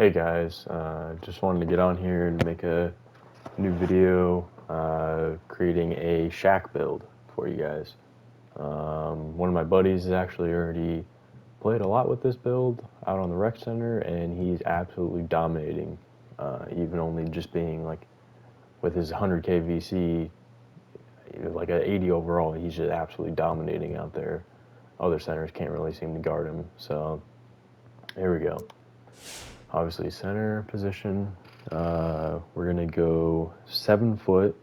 Hey guys, just wanted to get on here and make a new video creating a Shaq build for you guys. One of my buddies has actually already played a lot with this build out on the rec center, and he's absolutely dominating. Even only just being like with his 100k VC, like an 80 overall, he's just absolutely dominating out there. Other centers can't really seem to guard him. So here we go. Obviously center position, we're gonna go 7 foot.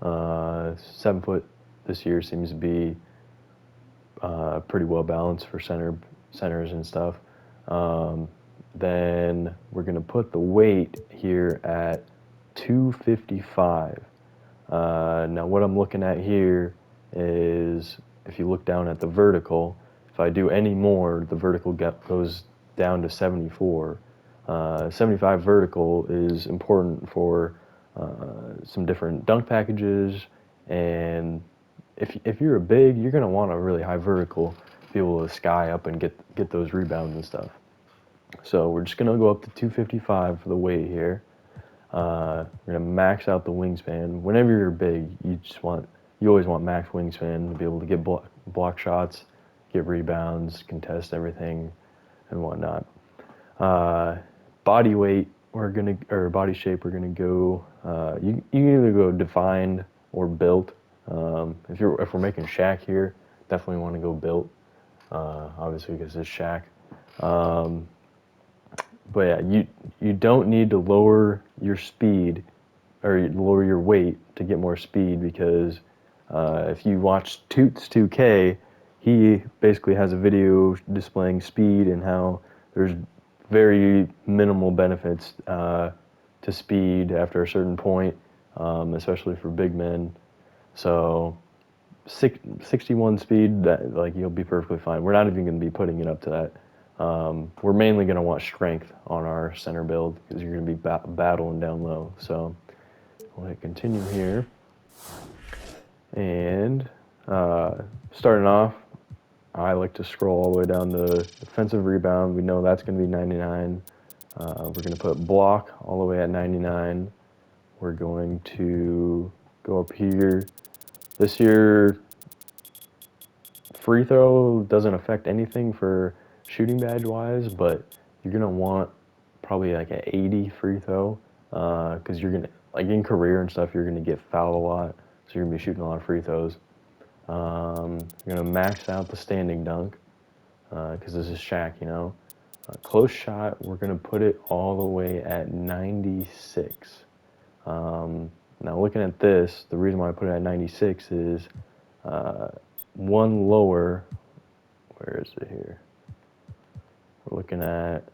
7 foot this year seems to be pretty well balanced for centers and stuff. Then we're gonna put the weight here at 255. Now what I'm looking at here is, if you look down at the vertical, if I do any more, the vertical goes down to 74. 75 vertical is important for some different dunk packages, and if you're a big, you're going to want a really high vertical to be able to sky up and get those rebounds and stuff. So we're just going to go up to 255 for the weight here. We're going to max out the wingspan. Whenever you're big, you always want max wingspan to be able to get block shots, get rebounds, contest everything, and whatnot. Body weight, or body shape, we're gonna go. You can either go defined or built. If we're making Shaq here, definitely want to go built. Obviously, because it's Shaq. But yeah, you don't need to lower your speed or lower your weight to get more speed, because if you watch Toots 2K, he basically has a video displaying speed and how there's very minimal benefits to speed after a certain point, especially for big men. So 61 speed, that like you'll be perfectly fine. We're not even going to be putting it up to that. We're mainly going to want strength on our center build because you're going to be battling down low. So we'll hit continue here. And starting off, I like to scroll all the way down to defensive rebound. We know that's going to be 99. We're going to put block all the way at 99. We're going to go up here. This year, free throw doesn't affect anything for shooting badge wise, but you're going to want probably like an 80 free throw, because you're going to, like in career and stuff, you're going to get fouled a lot. So you're going to be shooting a lot of free throws. You're going to max out the standing dunk, because this is Shaq, you know. Close shot, we're going to put it all the way at 96. Now looking at this, the reason why I put it at 96 is one lower. Where is it here? We're looking at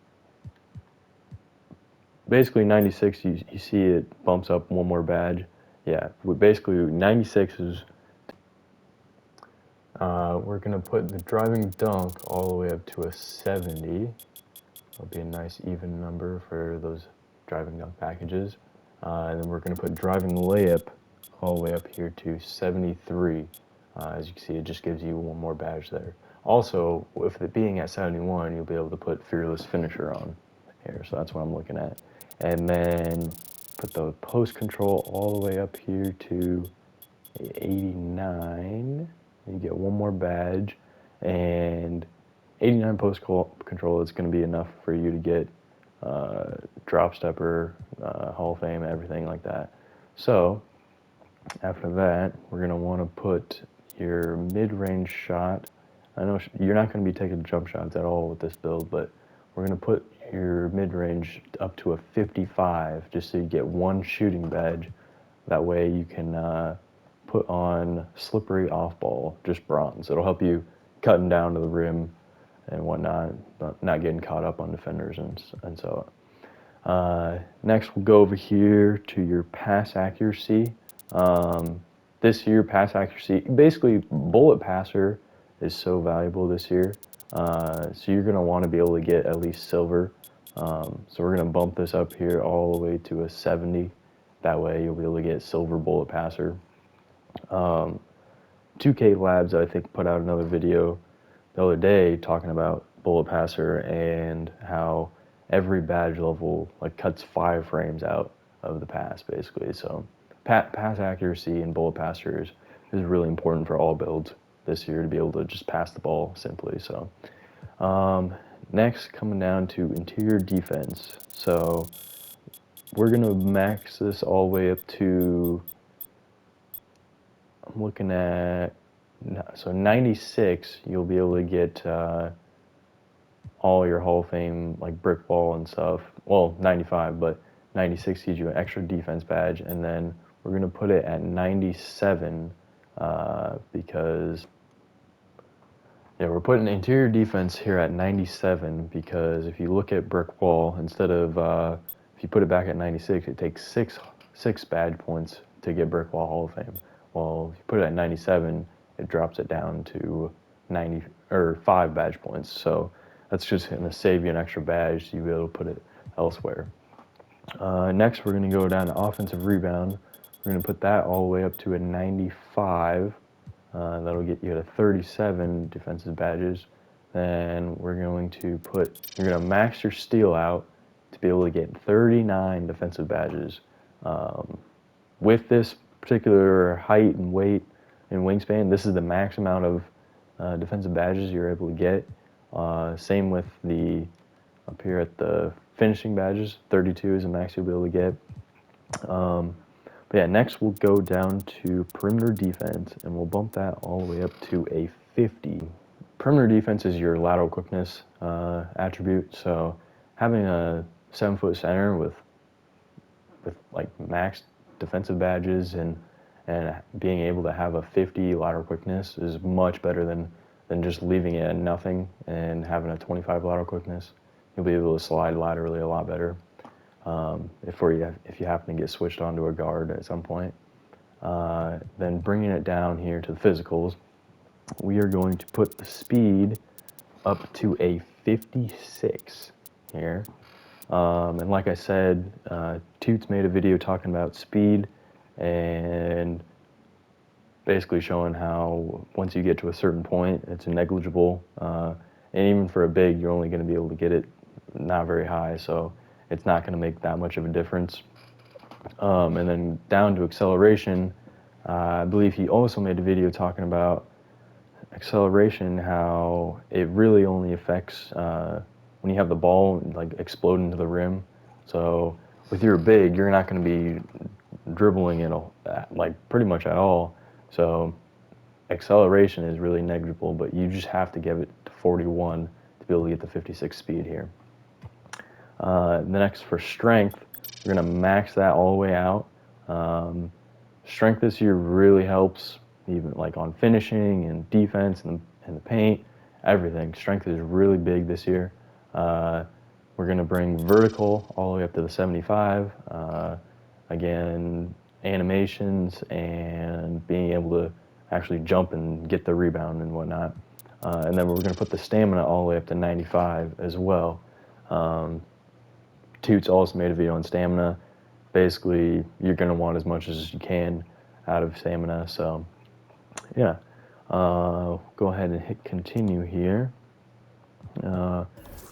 basically 96. You see it bumps up one more badge. Yeah, basically 96 is. We're going to put the driving dunk all the way up to a 70. That'll be a nice even number for those driving dunk packages. And then we're going to put driving layup all the way up here to 73. As you can see, it just gives you one more badge there. Also, with it being at 71, you'll be able to put fearless finisher on here. So that's what I'm looking at. And then put the post control all the way up here to 89. You get one more badge, and 89 post control is going to be enough for you to get drop stepper, Hall of Fame, everything like that. So after that, we're going to want to put your mid-range shot. I know you're not going to be taking jump shots at all with this build, but we're going to put your mid-range up to a 55 just so you get one shooting badge. That way you can put on slippery off ball, just bronze. It'll help you cutting down to the rim and whatnot, not getting caught up on defenders and so on. Next, we'll go over here to your pass accuracy. This year, pass accuracy, basically bullet passer is so valuable this year. So you're going to want to be able to get at least silver. So we're going to bump this up here all the way to a 70. That way you'll be able to get silver bullet passer. 2K Labs, I think, put out another video the other day talking about bullet passer and how every badge level like cuts 5 frames out of the pass basically. So pass accuracy and bullet passers is really important for all builds this year to be able to just pass the ball simply. So next, coming down to interior defense. So we're gonna max this all the way up to, I'm looking at, so 96, you'll be able to get all your Hall of Fame like brick ball and stuff. Well, 95, but 96 gives you an extra defense badge, and then we're gonna put it at 97 because yeah, we're putting interior defense here at 97 because if you look at brick wall, instead of if you put it back at 96, it takes six badge points to get brick wall Hall of Fame. Well, if you put it at 97, it drops it down to 90 or 5 badge points. So that's just going to save you an extra badge so you'll be able to put it elsewhere. Next, we're going to go down to offensive rebound. We're going to put that all the way up to a 95. That'll get you to 37 defensive badges. Then we're going to you're going to max your steal out to be able to get 39 defensive badges. With this particular height and weight and wingspan, this is the max amount of defensive badges you're able to get. Same with up here at the finishing badges, 32 is the max you'll be able to get. But yeah, next we'll go down to perimeter defense, and we'll bump that all the way up to a 50. Perimeter defense is your lateral quickness attribute, so having a 7-foot center with like max defensive badges and being able to have a 50 lateral quickness is much better than just leaving it at nothing and having a 25 lateral quickness. You'll be able to slide laterally a lot better. If you happen to get switched onto a guard at some point. Then bringing it down here to the physicals, we are going to put the speed up to a 56 here. And like I said, Toots made a video talking about speed and basically showing how once you get to a certain point, it's negligible. And even for a big, you're only going to be able to get it not very high. So it's not going to make that much of a difference. And then down to acceleration, I believe he also made a video talking about acceleration, how it really only affects when you have the ball like explode into the rim. So with your big, you're not going to be dribbling it like pretty much at all. So acceleration is really negligible, but you just have to give it to 41 to be able to get the 56 speed here. The next for strength, we're going to max that all the way out. Strength this year really helps even like on finishing and defense and the paint, everything. Strength is really big this year. We're going to bring vertical all the way up to the 75. Again, animations and being able to actually jump and get the rebound and whatnot. And then we're going to put the stamina all the way up to 95 as well. Toots also made a video on stamina. Basically, you're going to want as much as you can out of stamina. So, yeah. Go ahead and hit continue here.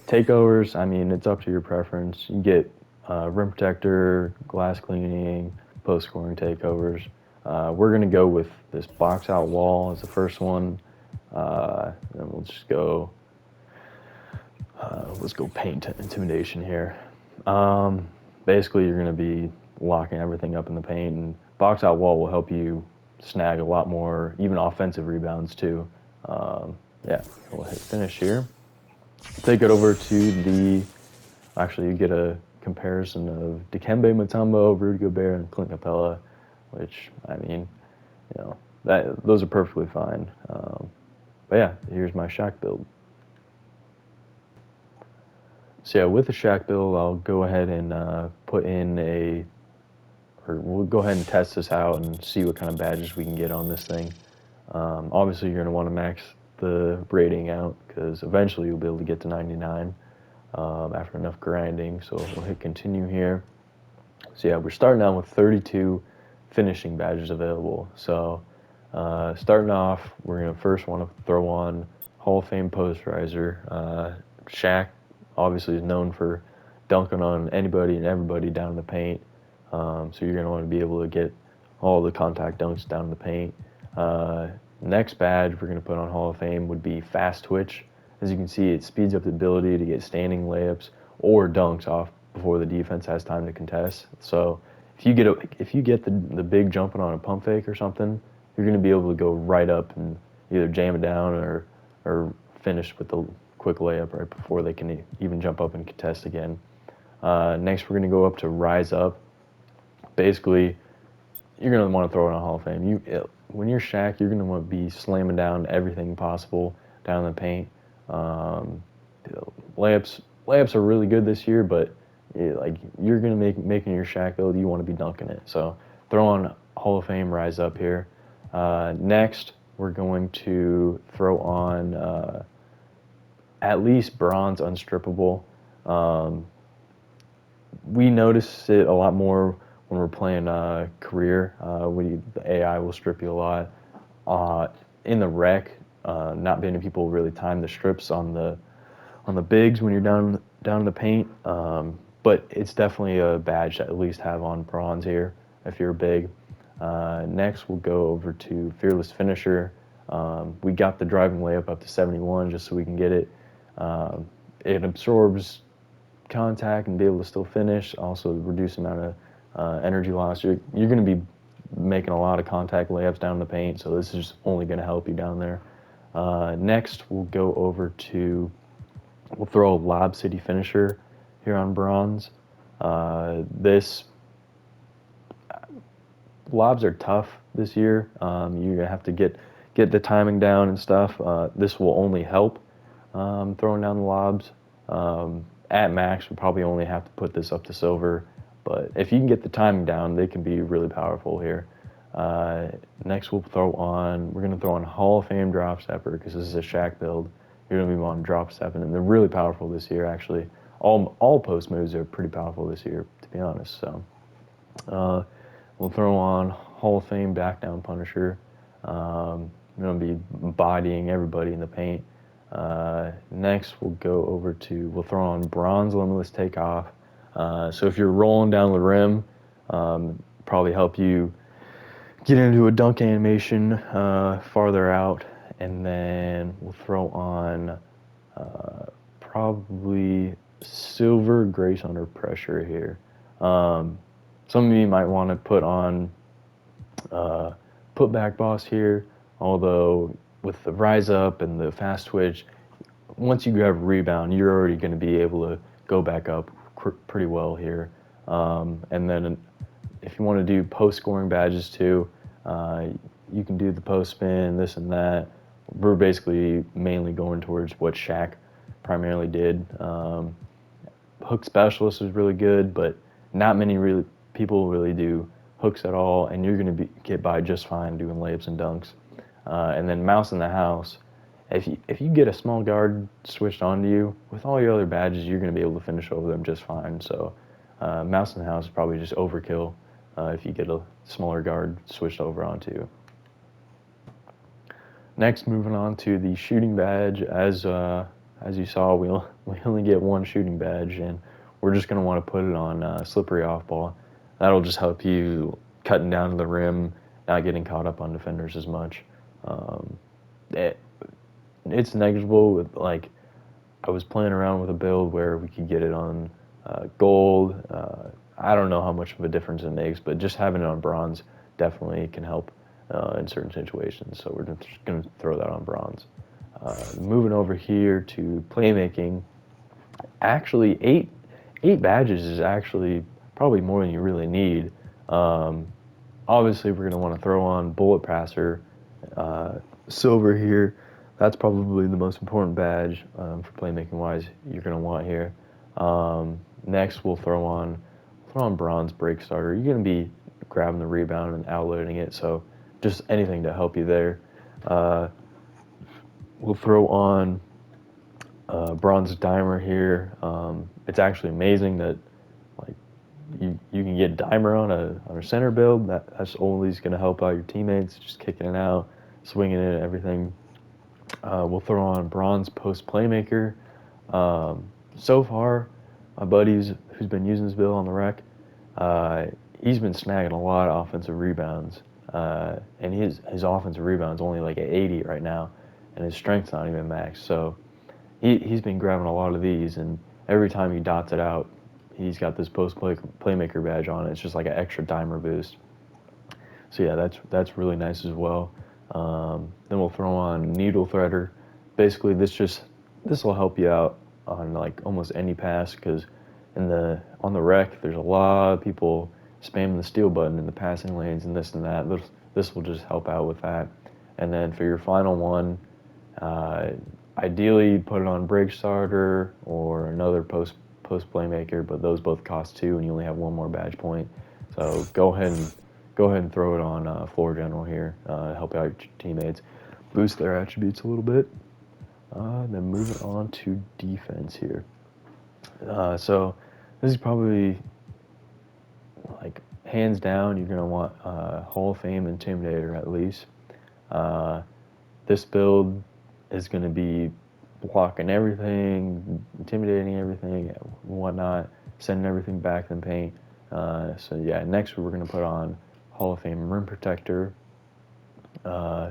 Takeovers, I mean, it's up to your preference. You get rim protector, glass cleaning, post-scoring takeovers. We're going to go with this box-out wall as the first one. Then we'll just go, let's go paint intimidation here. Basically, you're going to be locking everything up in the paint, and box-out wall will help you snag a lot more, even offensive rebounds too. Yeah, we'll hit finish here. Take it over to actually you get a comparison of Dikembe Mutombo, Rudy Gobert, and Clint Capella, which, I mean, you know, those are perfectly fine. But yeah, here's my Shaq build. So yeah, with the Shaq build, I'll go ahead and we'll go ahead and test this out and see what kind of badges we can get on this thing. Obviously, you're going to want to max the rating out because eventually you'll be able to get to 99 after enough grinding. So we'll hit continue here. So yeah, we're starting out with 32 finishing badges available. So starting off, we're going to first want to throw on Hall of Fame posterizer. Shaq obviously is known for dunking on anybody and everybody down in the paint. So you're going to want to be able to get all the contact dunks down in the paint. Next badge we're going to put on Hall of Fame would be fast twitch. As you can see, it speeds up the ability to get standing layups or dunks off before the defense has time to contest. So if you get the big jumping on a pump fake or something, you're going to be able to go right up and either jam it down or finish with the quick layup right before they can even jump up and contest again. Next, we're going to go up to rise up. Basically, you're going to want to throw it on Hall of Fame. When you're Shaq, you're going to want to be slamming down everything possible down in the paint. Um, layups are really good this year, but like you're going to making your Shaq build, you want to be dunking it. So throw on Hall of Fame rise up here. Next, we're going to throw on at least bronze unstrippable. Um, we notice it a lot more when we're playing career. The AI will strip you a lot. In the rec, not many people really time the strips on the bigs when you're down in the paint. But it's definitely a badge to at least have on bronze here if you're big. Next, we'll go over to fearless finisher. We got the driving layup up to 71 just so we can get it. It absorbs contact and be able to still finish. Also, reduce amount of energy loss. You're going to be making a lot of contact layups down in the paint, so this is only going to help you down there. Next, we'll go over to we'll throw a Lob City finisher here on bronze. This lobs are tough this year. You're gonna have to get the timing down and stuff. This will only help throwing down the lobs. At max, we'll probably only have to put this up to silver, but if you can get the timing down, they can be really powerful here. Next, we're gonna throw on Hall of Fame drop stepper because this is a Shaq build. You're gonna be on drop stepping, and they're really powerful this year. Actually, all post moves are pretty powerful this year, to be honest. So. We'll throw on Hall of Fame back down Punisher. We're going to be bodying everybody in the paint. Next, we'll throw on Bronze Limitless Takeoff. So if you're rolling down the rim, probably help you get into a dunk animation farther out. And then we'll throw on probably Silver Grace Under Pressure here. Some of you might want to put on putback boss here, although with the rise up and the fast twitch, once you grab a rebound, you're already going to be able to go back up pretty well here. And then if you want to do post scoring badges too, you can do the post spin, this and that. We're basically mainly going towards what Shaq primarily did. Hook specialist is really good, but not many people really do hooks at all, and you're going to get by just fine doing layups and dunks. And then mouse in the house, if you get a small guard switched onto you, with all your other badges, you're going to be able to finish over them just fine. So mouse in the house is probably just overkill if you get a smaller guard switched over onto you. Next, moving on to the shooting badge. As you saw, we only get one shooting badge, and we're just going to want to put it on slippery off ball. That'll just help you cutting down to the rim, not getting caught up on defenders as much. It's negligible. With like, I was playing around with a build where we could get it on gold. I don't know how much of a difference it makes, but just having it on bronze definitely can help in certain situations. So we're just going to throw that on bronze. Moving over here to playmaking, actually eight badges is actually probably more than you really need. Obviously, we're going to want to throw on bullet passer, silver here. That's probably the most important badge for playmaking wise you're going to want here. Next, we'll throw on bronze break starter. You're going to be grabbing the rebound and outloading it, so just anything to help you there. We'll throw on bronze dimer here. It's actually amazing that like you can get dimer on a center build. That's always going to help out your teammates, just kicking it out, swinging it, everything. We'll throw on bronze post playmaker. So far, my buddies who's been using this build on the rec, uh, he's been snagging a lot of offensive rebounds, and his offensive rebounds only like at 80 right now, and his strength's not even max. So he's been grabbing a lot of these, and every time he dots it out, he's got this playmaker badge on it. It's just like an extra dimer boost. So yeah, that's really nice as well. Then we'll throw on needle threader. Basically, this will help you out on like almost any pass because on the rec there's a lot of people spamming the steal button in the passing lanes and this and that. This will just help out with that. And then for your final one, uh, ideally put it on break starter or another post playmaker, but those both cost 2 and you only have one more badge point. So go ahead and throw it on floor general here. Help out your teammates, boost their attributes a little bit. Then moving on to defense here. So this is probably like hands down you're gonna want Hall of Fame Intimidator at least. Uh, this build is gonna be blocking everything, intimidating everything, whatnot, sending everything back in the paint. So yeah, next we're gonna put on Hall of Fame Rim Protector. Uh,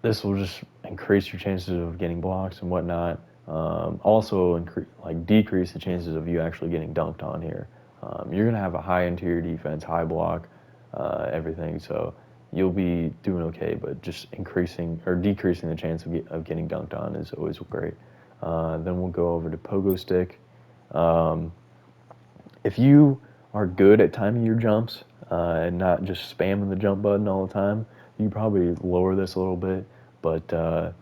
this will just increase your chances of getting blocks and whatnot. Also, decrease the chances of you actually getting dunked on here. You're gonna have a high interior defense, high block, everything. So you'll be doing okay, but just increasing or decreasing the chance of getting dunked on is always great. Then we'll go over to pogo stick. Um, if you are good at timing your jumps and not just spamming the jump button all the time, you probably lower this a little bit. But I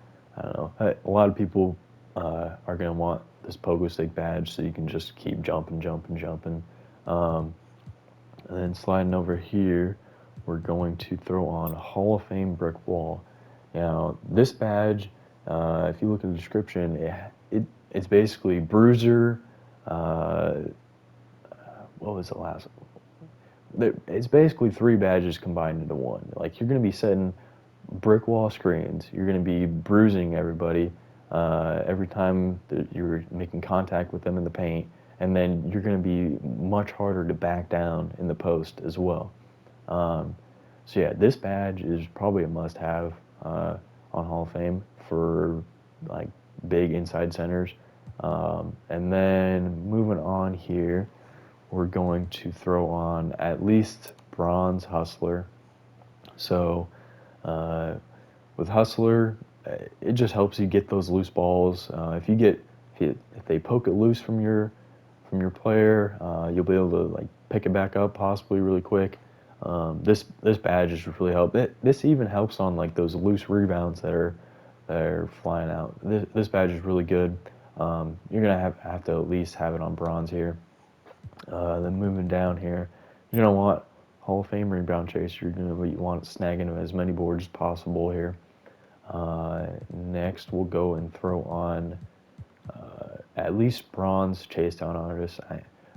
don't know. A lot of people are going to want this pogo stick badge so you can just keep jumping, jumping, jumping. Um, and then sliding over here, we're going to throw on a Hall of Fame brick wall. Now, this badge, if you look at the description, it's basically bruiser. Uh, what was the last one? It's basically 3 badges combined into one. Like you're going to be setting brick wall screens. You're going to be bruising everybody every time that you're making contact with them in the paint, and then you're going to be much harder to back down in the post as well. Um, so yeah, this badge is probably a must-have on Hall of Fame for like big inside centers. And then moving on here, we're going to throw on at least bronze hustler. So uh, with hustler, it just helps you get those loose balls. If they poke it loose from your player, you'll be able to like pick it back up possibly really quick. This badge is really help. This even helps on like those loose rebounds that are flying out. This badge is really good. You're gonna have to at least have it on bronze here. Then moving down here, you're gonna want Hall of Fame rebound chaser. You're gonna want snagging as many boards as possible here. Next, we'll go and throw on at least bronze chase down artists.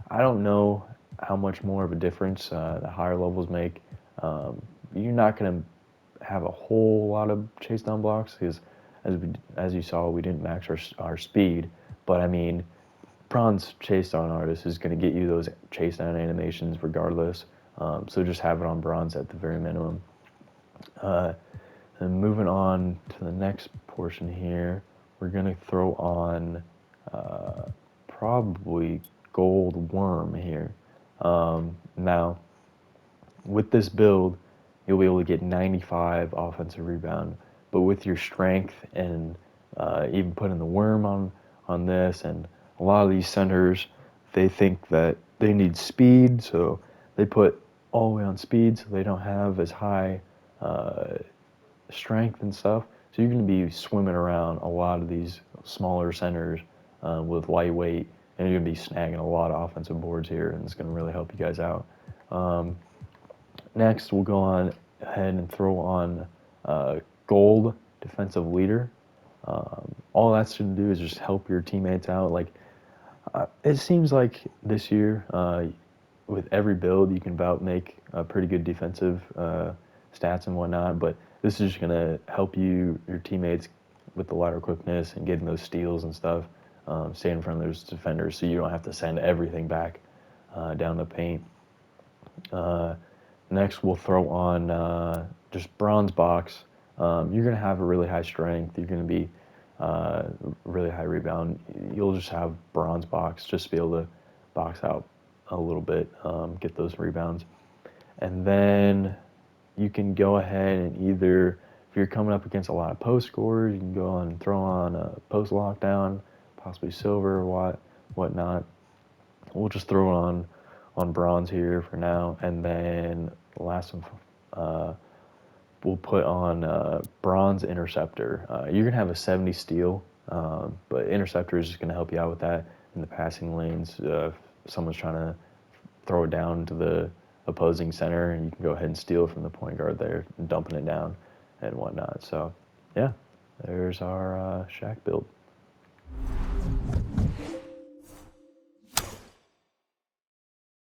I don't know how much more of a difference the higher levels make. You're not going to have a whole lot of chase down blocks because, as you saw, we didn't max our speed. But I mean, bronze chase down artist is going to get you those chase down animations regardless. So just have it on bronze at the very minimum. And moving on to the next portion here, we're going to throw on probably gold worm here. Now, with this build, you'll be able to get 95 offensive rebound, but with your strength and even putting the worm on this, and a lot of these centers, they think that they need speed, so they put all the way on speed, so they don't have as high strength and stuff. So you're going to be swimming around a lot of these smaller centers with lightweight, and you're going to be snagging a lot of offensive boards here, and it's going to really help you guys out. Next, we'll go on ahead and throw on gold defensive leader. All that's going to do is just help your teammates out. Like it seems like this year, with every build, you can about make a pretty good defensive stats and whatnot. But this is just going to help your teammates with the lateral quickness and getting those steals and stuff. stay in front of those defenders so you don't have to send everything back down the paint. Next, we'll throw on just bronze box. You're going to have a really high strength. You're going to be really high rebound. You'll just have bronze box just to be able to box out a little bit, get those rebounds. And then you can go ahead and either, if you're coming up against a lot of post scorers, you can go on and throw on a post lockdown, possibly silver or whatnot. We'll just throw it on bronze here for now, and then the last one we'll put on bronze interceptor. You're gonna have a 70 steal, but interceptor is just gonna help you out with that in the passing lanes. If someone's trying to throw it down to the opposing center, and you can go ahead and steal from the point guard there, and dumping it down and whatnot. So, yeah, there's our Shaq build.